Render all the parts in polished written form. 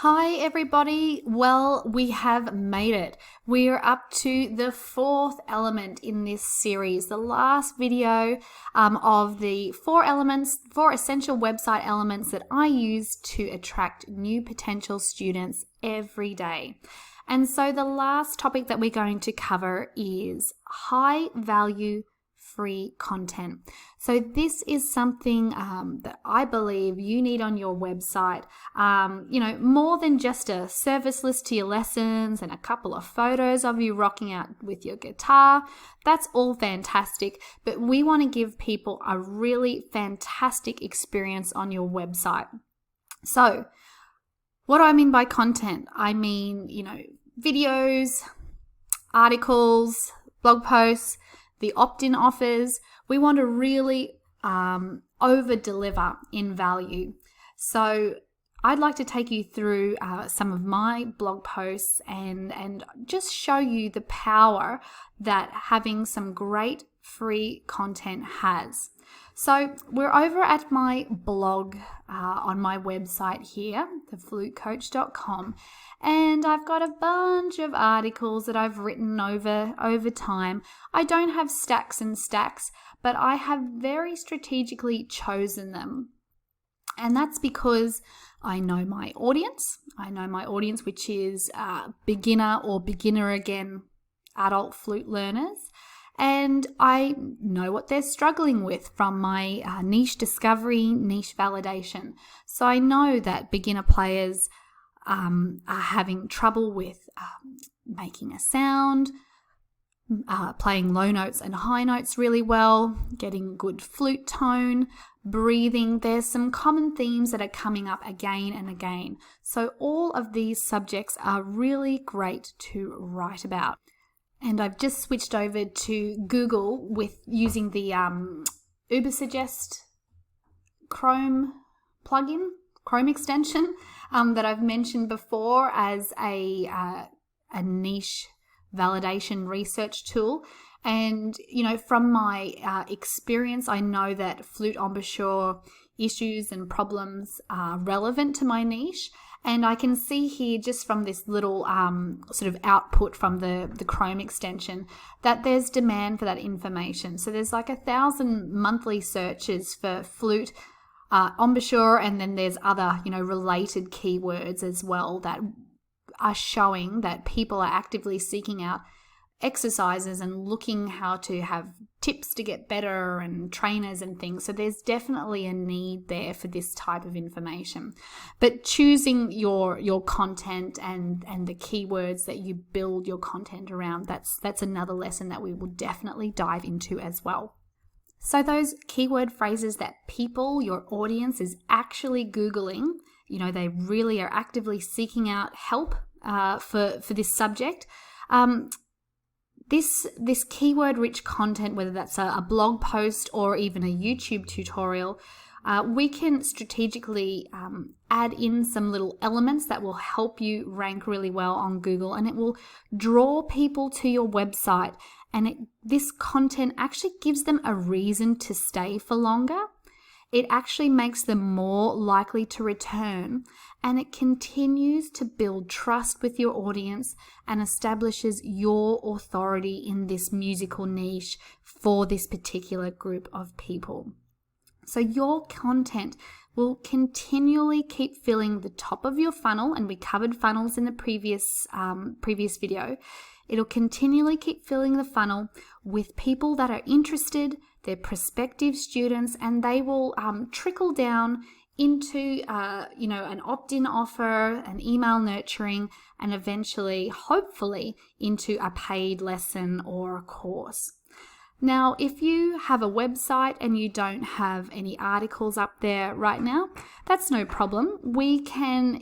Hi everybody, well we have made it. We're up to the fourth element in this series, the last video of the four essential website elements that I use to attract new potential students every day. And so the last topic that we're going to cover is high value free content. So this is something that I believe you need on your website. More than just a service list to your lessons and a couple of photos of you rocking out with your guitar. That's all fantastic, but we want to give people a really fantastic experience on your website. So what do I mean by content? I mean, videos, articles, blog posts, the opt-in offers. We want to really over-deliver in value. So I'd like to take you through some of my blog posts and just show you the power that having some great free content has. So we're over at my blog on my website here, theflutecoach.com, and I've got a bunch of articles that I've written over time. I don't have stacks and stacks, but I have very strategically chosen them. And that's because I know my audience. I know my audience, which is beginner or beginner again adult flute learners. And I know what they're struggling with from my niche discovery, niche validation. So I know that beginner players are having trouble with making a sound, playing low notes and high notes really well, getting good flute tone, breathing. There's some common themes that are coming up again and again. So all of these subjects are really great to write about. And I've just switched over to Google with using the Ubersuggest Chrome plugin, Chrome extension that I've mentioned before as a niche validation research tool. And, from my experience, I know that flute embouchure issues and problems are relevant to my niche. And I can see here just from this little sort of output from the Chrome extension that there's demand for that information. So there's like 1,000 monthly searches for flute embouchure, and then there's other, related keywords as well that are showing that people are actively seeking out exercises and looking how to have tips to get better and trainers and things. So there's definitely a need there for this type of information. But choosing your content and the keywords that you build your content around, that's another lesson that we will definitely dive into as well. So those keyword phrases that people, your audience, is actually Googling, they really are actively seeking out help for this subject. This keyword-rich content, whether that's a blog post or even a YouTube tutorial, we can strategically add in some little elements that will help you rank really well on Google, and it will draw people to your website. And this content actually gives them a reason to stay for longer. It actually makes them more likely to return, and it continues to build trust with your audience and establishes your authority in this musical niche for this particular group of people. So your content will continually keep filling the top of your funnel, and we covered funnels in the previous video. It'll continually keep filling the funnel with people that are interested, they're prospective students, and they will trickle down into an opt-in offer, an email nurturing, and eventually, hopefully, into a paid lesson or a course. Now, if you have a website and you don't have any articles up there right now, that's no problem. We can,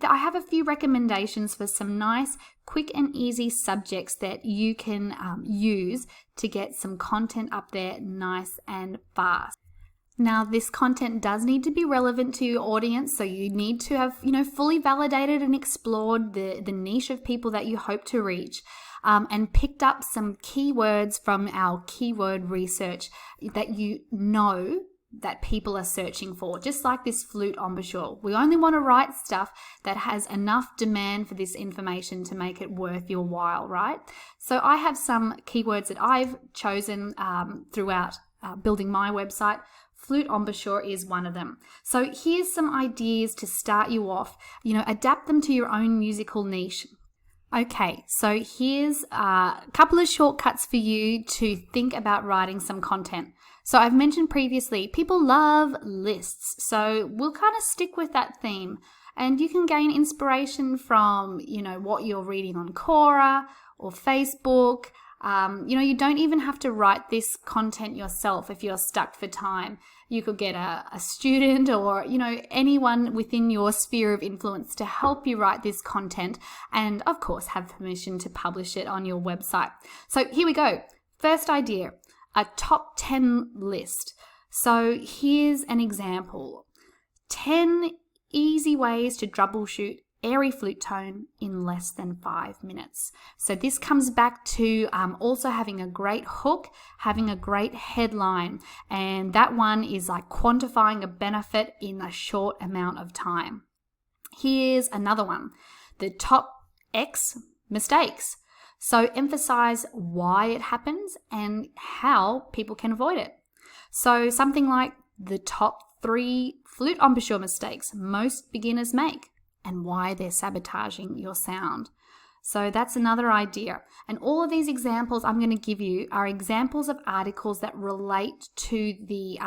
I have a few recommendations for some nice, quick and easy subjects that you can use to get some content up there nice and fast. Now, this content does need to be relevant to your audience, so you need to have, fully validated and explored the niche of people that you hope to reach, and picked up some keywords from our keyword research that you know that people are searching for, just like this flute embouchure. We only want to write stuff that has enough demand for this information to make it worth your while, right? So I have some keywords that I've chosen throughout building my website. Flute embouchure is one of them. So here's some ideas to start you off. Adapt them to your own musical niche. Okay, so here's a couple of shortcuts for you to think about writing some content. So I've mentioned previously, people love lists, so we'll kind of stick with that theme. And you can gain inspiration from, what you're reading on Quora or Facebook. You don't even have to write this content yourself if you're stuck for time. You could get a student or, anyone within your sphere of influence to help you write this content and, of course, have permission to publish it on your website. So here we go. First idea, a top 10 list. So here's an example. 10 easy ways to troubleshoot airy flute tone in less than 5 minutes. So this comes back to also having a great hook, having a great headline, and that one is like quantifying a benefit in a short amount of time. Here's another one, the top X mistakes. So emphasize why it happens and how people can avoid it. So something like the top 3 flute embouchure mistakes most beginners make and why they're sabotaging your sound. So that's another idea. And all of these examples I'm going to give you are examples of articles that relate to the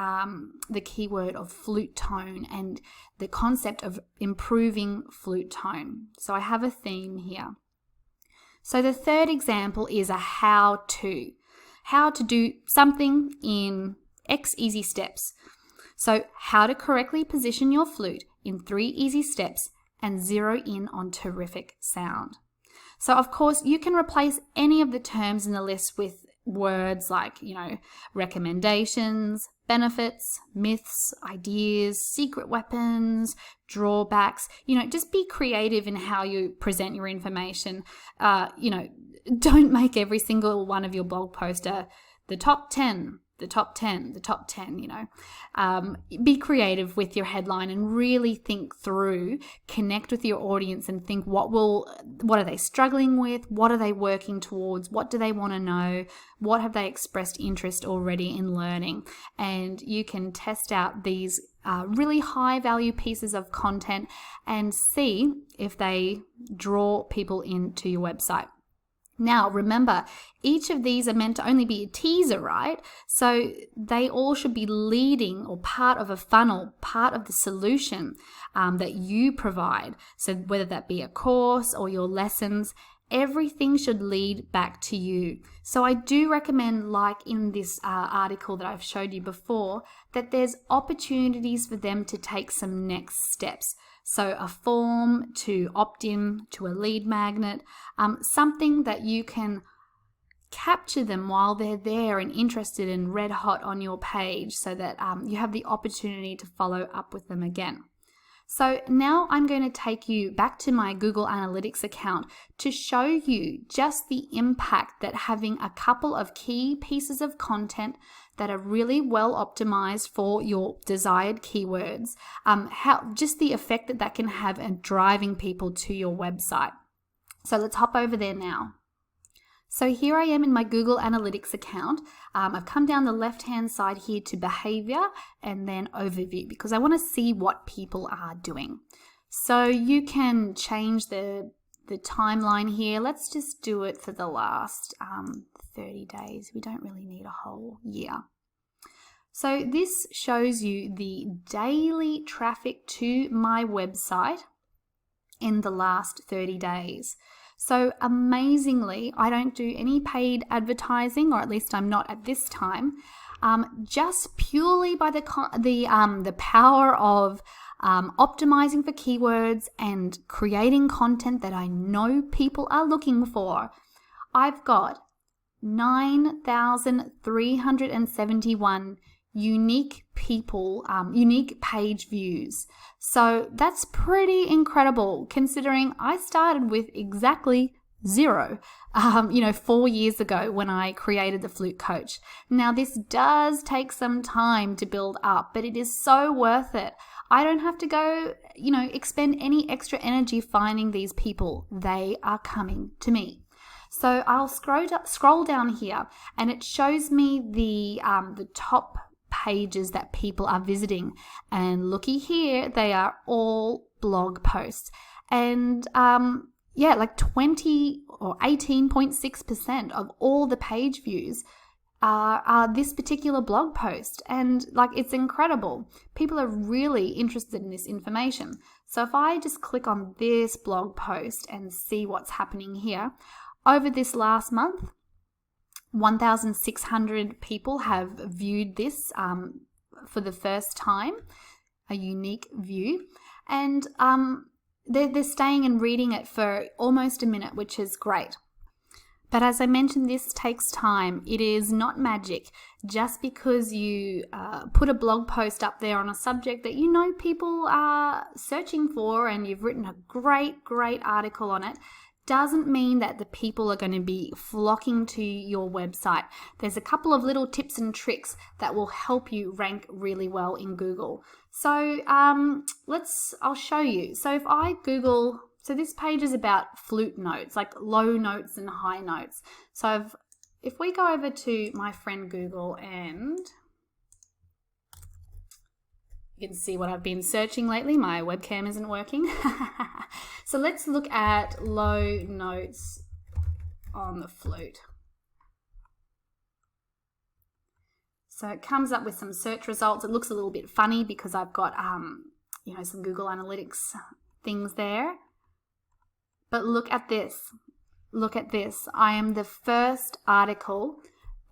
keyword of flute tone and the concept of improving flute tone. So I have a theme here. So the third example is a how-to. How to do something in X easy steps. So how to correctly position your flute in 3 easy steps and zero in on terrific sound. So of course you can replace any of the terms in the list with words like, recommendations, benefits, myths, ideas, secret weapons, drawbacks. Just be creative in how you present your information. Don't make every single one of your blog posts the top 10, the top 10, the top 10, Be creative with your headline and really think through, connect with your audience and think what are they struggling with? What are they working towards? What do they want to know? What have they expressed interest already in learning? And you can test out these really high value pieces of content and see if they draw people into your website. Now, remember, each of these are meant to only be a teaser, right? So they all should be leading or part of a funnel, part of the solution that you provide. So whether that be a course or your lessons, everything should lead back to you. So I do recommend, like in this article that I've showed you before, that there's opportunities for them to take some next steps. So a form to opt in to a lead magnet, something that you can capture them while they're there and interested and red hot on your page so that you have the opportunity to follow up with them again. So now I'm going to take you back to my Google Analytics account to show you just the impact that having a couple of key pieces of content that are really well optimized for your desired keywords, just the effect that can have in driving people to your website. So let's hop over there now. So here I am in my Google Analytics account. I've come down the left-hand side here to behavior and then overview because I want to see what people are doing. So you can change the timeline here. Let's just do it for the last 30 days. We don't really need a whole year. So this shows you the daily traffic to my website in the last 30 days. So amazingly, I don't do any paid advertising, or at least I'm not at this time, just purely by the power of optimizing for keywords and creating content that I know people are looking for. I've got 9,371 unique page views. So that's pretty incredible considering I started with exactly 0, 4 years ago when I created the Flute Coach. Now, this does take some time to build up, but it is so worth it. I don't have to go, expend any extra energy finding these people. They are coming to me. So I'll scroll down here, and it shows me the top pages that people are visiting. And looky here, they are all blog posts. And like 20 or 18.6% of all the page views are this particular blog post. And it's incredible. People are really interested in this information. So if I just click on this blog post and see what's happening here, over this last month, 1,600 people have viewed this for the first time, a unique view. And they're staying and reading it for almost a minute, which is great. But as I mentioned, this takes time. It is not magic. Just because you put a blog post up there on a subject that people are searching for and you've written a great article on it, doesn't mean that the people are going to be flocking to your website. There's a couple of little tips and tricks that will help you rank really well in Google. So I'll show you. So if I Google, so this page is about flute notes, like low notes and high notes. So if we go over to my friend Google, and you can see what I've been searching lately. My webcam isn't working. So let's look at low notes on the flute. So it comes up with some search results. It looks a little bit funny because I've got some Google Analytics things there. But look at this. Look at this. I am the first article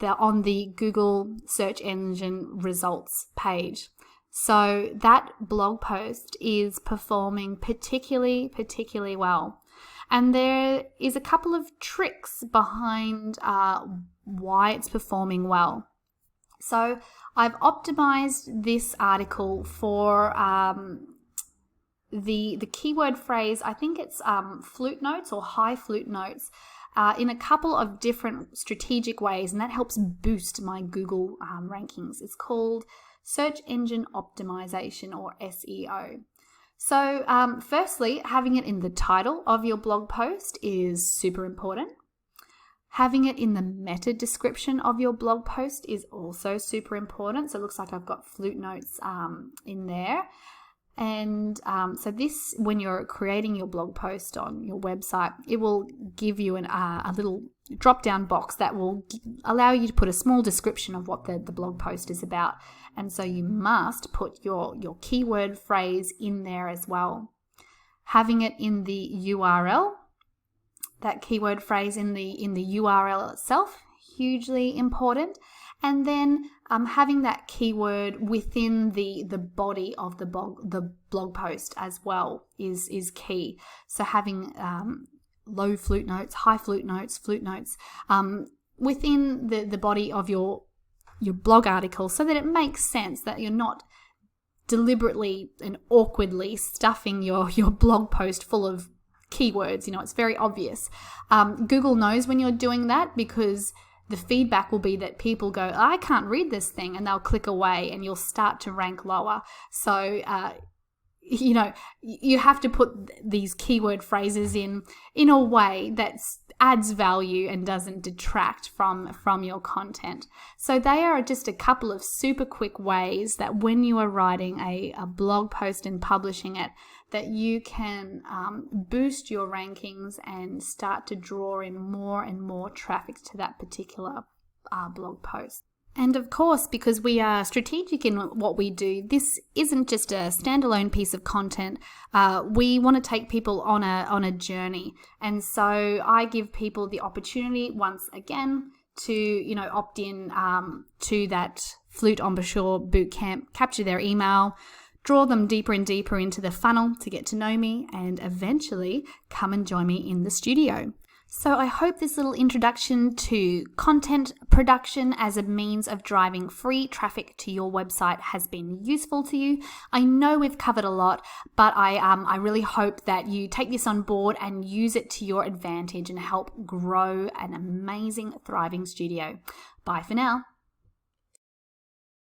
on the Google search engine results page. So that blog post is performing particularly well. And there is a couple of tricks behind why it's performing well. So I've optimized this article for the keyword phrase, I think it's flute notes or high flute notes, in a couple of different strategic ways, and that helps boost my Google rankings. It's called Search Engine Optimization, or SEO. So firstly, having it in the title of your blog post is super important. Having it in the meta description of your blog post is also super important. So it looks like I've got flute notes in there. And so this, when you're creating your blog post on your website, it will give you a little drop-down box that will allow you to put a small description of what the blog post is about. And so you must put your keyword phrase in there as well. Having it in the URL, that keyword phrase in the URL itself, hugely important. And then having that keyword within the body of the blog post as well is key. So having low flute notes, high flute notes within the body of your blog article, so that it makes sense, that you're not deliberately and awkwardly stuffing your blog post full of keywords. It's very obvious. Google knows when you're doing that, because the feedback will be that people go, I can't read this thing, and they'll click away, and you'll start to rank lower. So, you have to put these keyword phrases in a way that adds value and doesn't detract from your content. So they are just a couple of super quick ways that when you are writing a blog post and publishing it, that you can boost your rankings and start to draw in more and more traffic to that particular blog post. And of course, because we are strategic in what we do, this isn't just a standalone piece of content. We want to take people on a journey. And so I give people the opportunity once again to, opt in to that Flute Embouchure Bootcamp, capture their email, draw them deeper and deeper into the funnel to get to know me, and eventually come and join me in the studio. So I hope this little introduction to content production as a means of driving free traffic to your website has been useful to you. I know we've covered a lot, but I really hope that you take this on board and use it to your advantage and help grow an amazing, thriving studio. Bye for now.